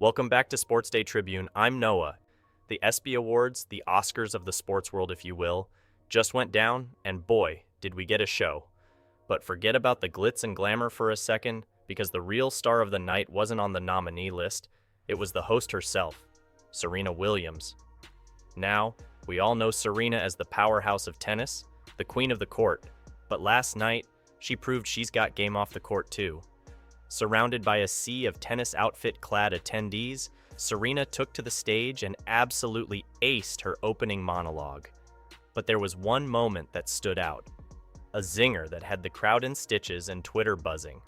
Welcome back to Sports Day Tribune. I'm Noah. The ESPY Awards, the Oscars of the sports world, if you will, just went down, and boy, did we get a show. But forget about the glitz and glamour for a second, because the real star of the night wasn't on the nominee list. It was the host herself, Serena Williams. Now, we all know Serena as the powerhouse of tennis, the queen of the court, but last night, she proved she's got game off the court too. Surrounded by a sea of tennis outfit-clad attendees, Serena took to the stage and absolutely aced her opening monologue. But there was one moment that stood out. A zinger that had the crowd in stitches and Twitter buzzing.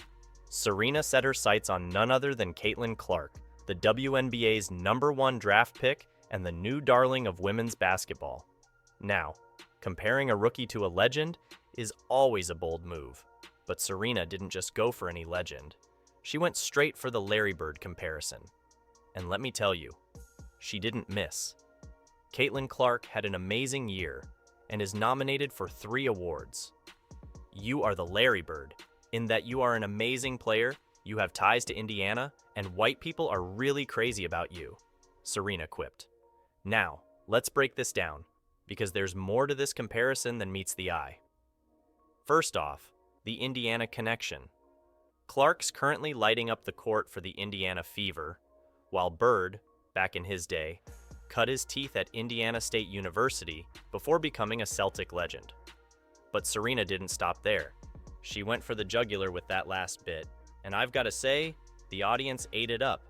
Serena set her sights on none other than Caitlin Clark, the WNBA's #1 draft pick and the new darling of women's basketball. Now, comparing a rookie to a legend is always a bold move, but Serena didn't just go for any legend. She went straight for the Larry Bird comparison. And let me tell you, she didn't miss. Caitlin Clark had an amazing year and is nominated for 3 awards. You are the Larry Bird, in that you are an amazing player, you have ties to Indiana, and white people are really crazy about you, Serena quipped. Now, let's break this down, because there's more to this comparison than meets the eye. First off, the Indiana connection. Clark's currently lighting up the court for the Indiana Fever, while Bird, back in his day, cut his teeth at Indiana State University before becoming a Celtic legend. But Serena didn't stop there. She went for the jugular with that last bit, and I've got to say, the audience ate it up.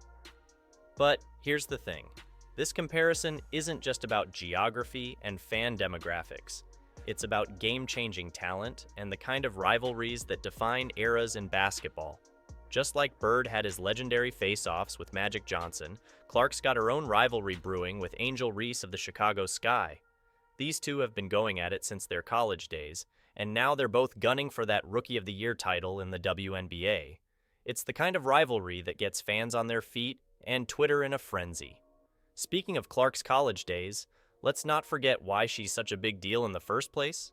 But here's the thing. This comparison isn't just about geography and fan demographics. It's about game-changing talent and the kind of rivalries that define eras in basketball. Just like Bird had his legendary face-offs with Magic Johnson, Clark's got her own rivalry brewing with Angel Reese of the Chicago Sky. These two have been going at it since their college days, and now they're both gunning for that Rookie of the Year title in the WNBA. It's the kind of rivalry that gets fans on their feet and Twitter in a frenzy. Speaking of Clark's college days, let's not forget why she's such a big deal in the first place.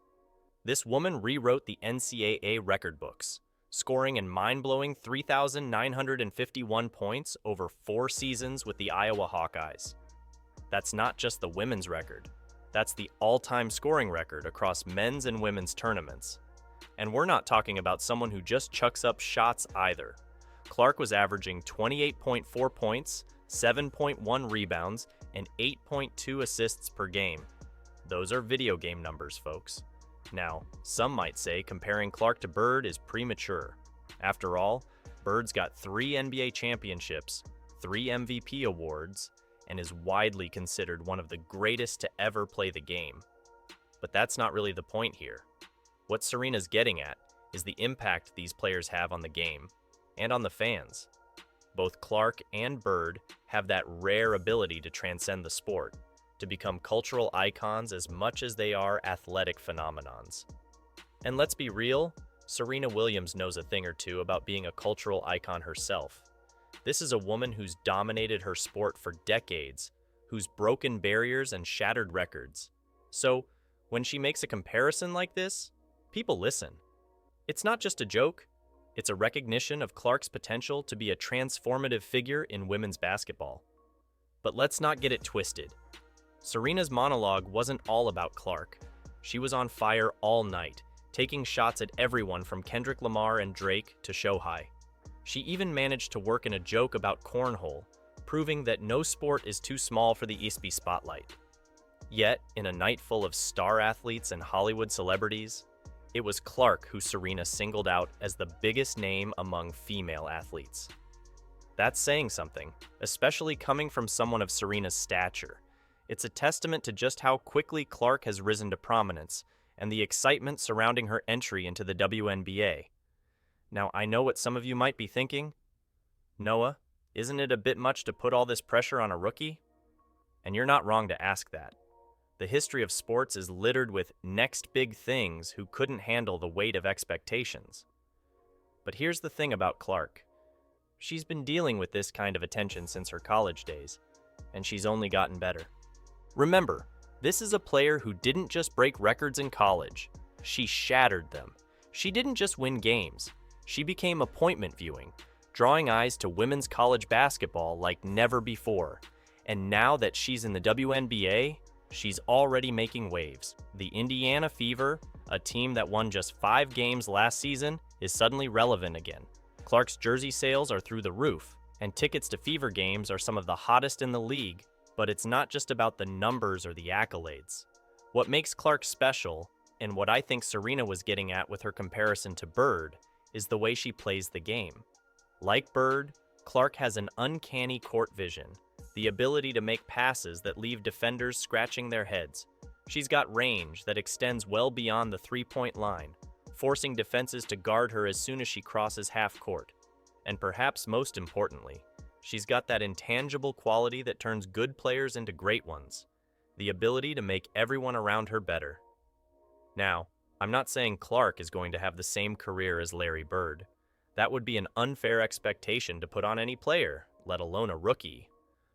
This woman rewrote the NCAA record books, scoring an mind-blowing 3,951 points over 4 seasons with the Iowa Hawkeyes. That's not just the women's record. That's the all-time scoring record across men's and women's tournaments. And we're not talking about someone who just chucks up shots either. Clark was averaging 28.4 points, 7.1 rebounds, and 8.2 assists per game. Those are video game numbers, folks. Now, some might say comparing Clark to Bird is premature. After all, Bird's got 3 NBA championships, 3 MVP awards, and is widely considered one of the greatest to ever play the game. But that's not really the point here. What Serena's getting at is the impact these players have on the game and on the fans. Both Clark and Bird have that rare ability to transcend the sport, to become cultural icons as much as they are athletic phenomenons. And let's be real, Serena Williams knows a thing or two about being a cultural icon herself. This is a woman who's dominated her sport for decades, who's broken barriers and shattered records. So, when she makes a comparison like this, people listen. It's not just a joke, it's a recognition of Clark's potential to be a transformative figure in women's basketball. But let's not get it twisted. Serena's monologue wasn't all about Clark. She was on fire all night, taking shots at everyone from Kendrick Lamar and Drake to Shohei. She even managed to work in a joke about cornhole, proving that no sport is too small for the ESPY spotlight. Yet, in a night full of star athletes and Hollywood celebrities, it was Clark who Serena singled out as the biggest name among female athletes. That's saying something, especially coming from someone of Serena's stature. It's a testament to just how quickly Clark has risen to prominence and the excitement surrounding her entry into the WNBA. Now, I know what some of you might be thinking. Noah, isn't it a bit much to put all this pressure on a rookie? And you're not wrong to ask that. The history of sports is littered with next big things who couldn't handle the weight of expectations. But here's the thing about Clark. She's been dealing with this kind of attention since her college days, and she's only gotten better. Remember, this is a player who didn't just break records in college. She shattered them. She didn't just win games. She became appointment viewing, drawing eyes to women's college basketball like never before. And now that she's in the WNBA, she's already making waves. The Indiana Fever, a team that won just 5 games last season, is suddenly relevant again. Clark's jersey sales are through the roof, and tickets to Fever games are some of the hottest in the league, but it's not just about the numbers or the accolades. What makes Clark special, and what I think Serena was getting at with her comparison to Bird, is the way she plays the game. Like Bird, Clark has an uncanny court vision, the ability to make passes that leave defenders scratching their heads. She's got range that extends well beyond the three-point line, forcing defenses to guard her as soon as she crosses half court. And perhaps most importantly, she's got that intangible quality that turns good players into great ones, the ability to make everyone around her better. Now, I'm not saying Clark is going to have the same career as Larry Bird. That would be an unfair expectation to put on any player, let alone a rookie.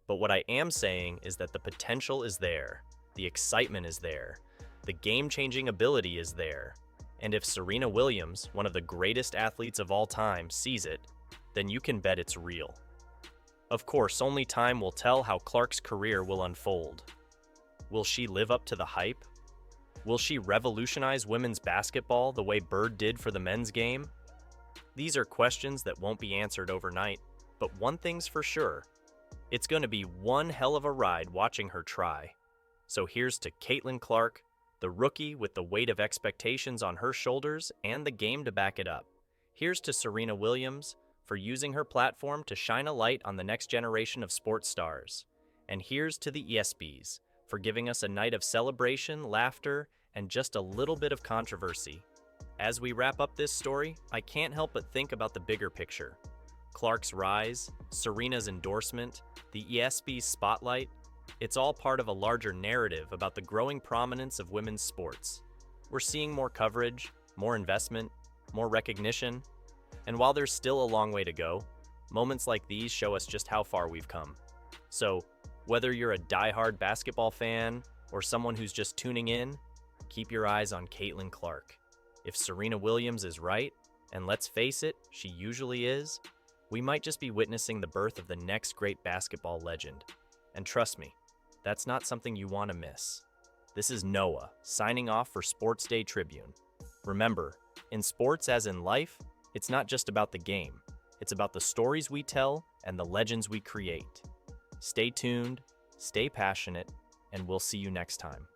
But what I am saying is that the potential is there, the excitement is there, the game-changing ability is there, and if Serena Williams, one of the greatest athletes of all time, sees it, then you can bet it's real. Of course, only time will tell how Clark's career will unfold. Will she live up to the hype? Will she revolutionize women's basketball the way Bird did for the men's game? These are questions that won't be answered overnight, but one thing's for sure. It's going to be one hell of a ride watching her try. So here's to Caitlin Clark, the rookie with the weight of expectations on her shoulders and the game to back it up. Here's to Serena Williams for using her platform to shine a light on the next generation of sports stars. And here's to the ESPYs for giving us a night of celebration, laughter, and just a little bit of controversy. As we wrap up this story, I can't help but think about the bigger picture. Clark's rise, Serena's endorsement, the ESPY's spotlight, it's all part of a larger narrative about the growing prominence of women's sports. We're seeing more coverage, more investment, more recognition, and while there's still a long way to go, moments like these show us just how far we've come. So, whether you're a diehard basketball fan or someone who's just tuning in, keep your eyes on Caitlin Clark. If Serena Williams is right, and let's face it, she usually is, we might just be witnessing the birth of the next great basketball legend. And trust me, that's not something you want to miss. This is Noah, signing off for Sports Day Tribune. Remember, in sports as in life, it's not just about the game. It's about the stories we tell and the legends we create. Stay tuned, stay passionate, and we'll see you next time.